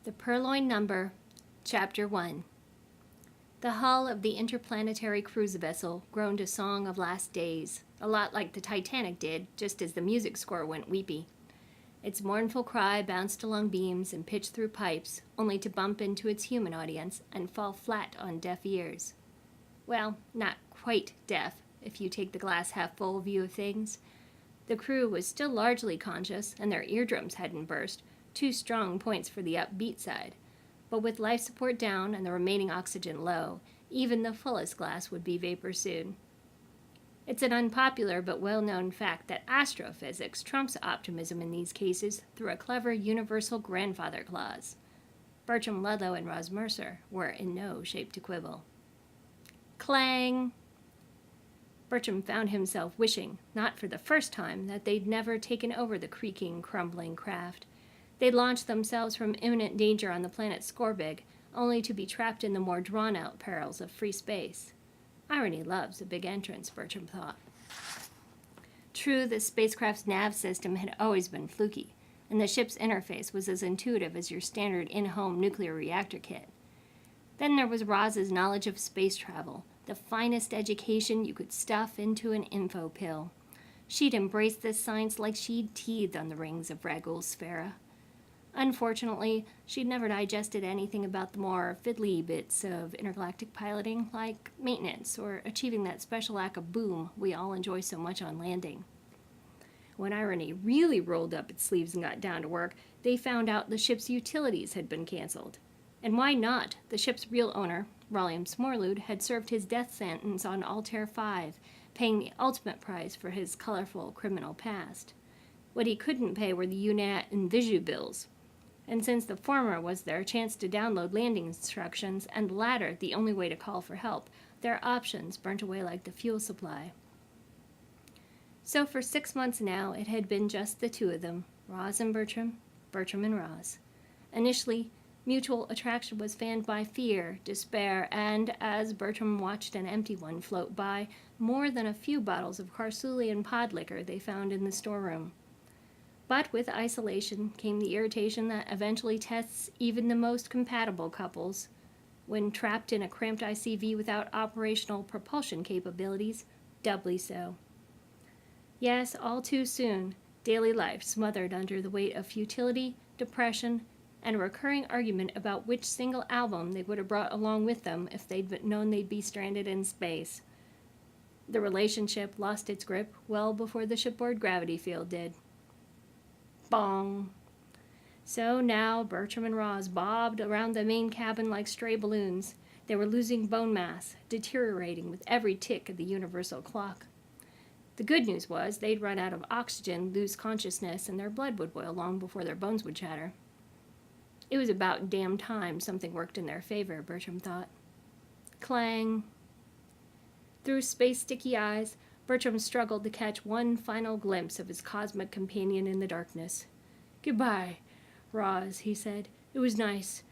The Purloined Number, Chapter 1. The hull of the interplanetary cruise vessel groaned a song of last days, a lot like the Titanic did, just as the music score went weepy. Its mournful cry bounced along beams and pitched through pipes, only to bump into its human audience and fall flat on deaf ears. Well, not quite deaf, if you take the glass half full view of things. The crew was still largely conscious, and their eardrums hadn't burst, two strong points for the upbeat side. But with life support down and the remaining oxygen low, even the fullest glass would be vapor soon. It's an unpopular but well-known fact that astrophysics trumps optimism in these cases through a clever universal grandfather clause. Bertram Ludlow and Roz Mercer were in no shape to quibble. Clang! Bertram found himself wishing, not for the first time, that they'd never taken over the creaking, crumbling craft. They'd launched themselves from imminent danger on the planet Scorbig, only to be trapped in the more drawn-out perils of free space. Irony loves a big entrance, Bertram thought. True, the spacecraft's nav system had always been fluky, and the ship's interface was as intuitive as your standard in-home nuclear reactor kit. Then there was Roz's knowledge of space travel, the finest education you could stuff into an info pill. She'd embraced this science like she'd teethed on the rings of Ragul's Sphera. Unfortunately, she'd never digested anything about the more fiddly bits of intergalactic piloting, like maintenance or achieving that special lack of boom we all enjoy so much on landing. When Irony really rolled up its sleeves and got down to work, they found out the ship's utilities had been canceled. And why not? The ship's real owner, Rolliam Smorlude, had served his death sentence on Altair 5, paying the ultimate price for his colorful criminal past. What he couldn't pay were the UNAT and Visu bills. And since the former was their chance to download landing instructions, and the latter the only way to call for help, their options burnt away like the fuel supply. So for 6 months now, it had been just the two of them, Roz and Bertram, Bertram and Roz. Initially, mutual attraction was fanned by fear, despair, and, as Bertram watched an empty one float by, more than a few bottles of Carsulian pod liquor they found in the storeroom. But with isolation came the irritation that eventually tests even the most compatible couples. When trapped in a cramped ICV without operational propulsion capabilities, doubly so. Yes, all too soon, daily life smothered under the weight of futility, depression, and a recurring argument about which single album they would have brought along with them if they'd known they'd be stranded in space. The relationship lost its grip well before the shipboard gravity field did. Bong. So now Bertram and Roz bobbed around the main cabin like stray balloons. They were losing bone mass, deteriorating with every tick of the universal clock. The good news was they'd run out of oxygen, lose consciousness, and their blood would boil long before their bones would shatter. It was about damn time something worked in their favor, Bertram thought. Clang. Through space-sticky eyes, Bertram struggled to catch one final glimpse of his cosmic companion in the darkness. "Goodbye, Roz," he said. "It was nice.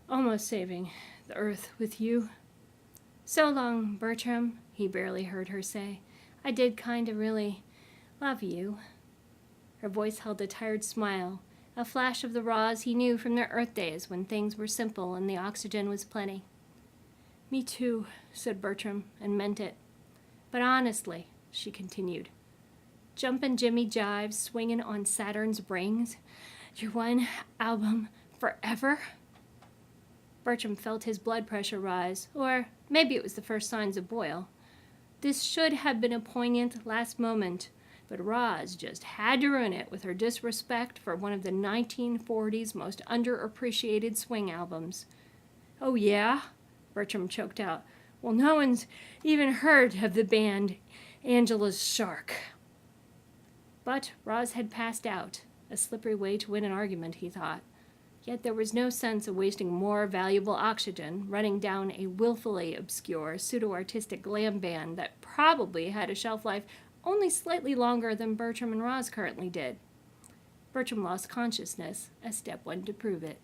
Almost saving the Earth with you." "So long, Bertram," he barely heard her say. "I did kinda really love you." Her voice held a tired smile, a flash of the Roz he knew from their Earth days when things were simple and the oxygen was plenty. "Me too," said Bertram, and meant it. "But honestly," she continued, "Jumpin' Jimmy Jives swinging on Saturn's rings? Your one album forever?" Bertram felt his blood pressure rise, or maybe it was the first signs of boil. This should have been a poignant last moment, but Roz just had to ruin it with her disrespect for one of the 1940s most underappreciated swing albums. "Oh yeah?" Bertram choked out. "Well, no one's even heard of the band Angela's Shark." But Roz had passed out, a slippery way to win an argument, he thought. Yet there was no sense of wasting more valuable oxygen running down a willfully obscure, pseudo-artistic glam band that probably had a shelf life only slightly longer than Bertram and Roz currently did. Bertram lost consciousness as step one to prove it.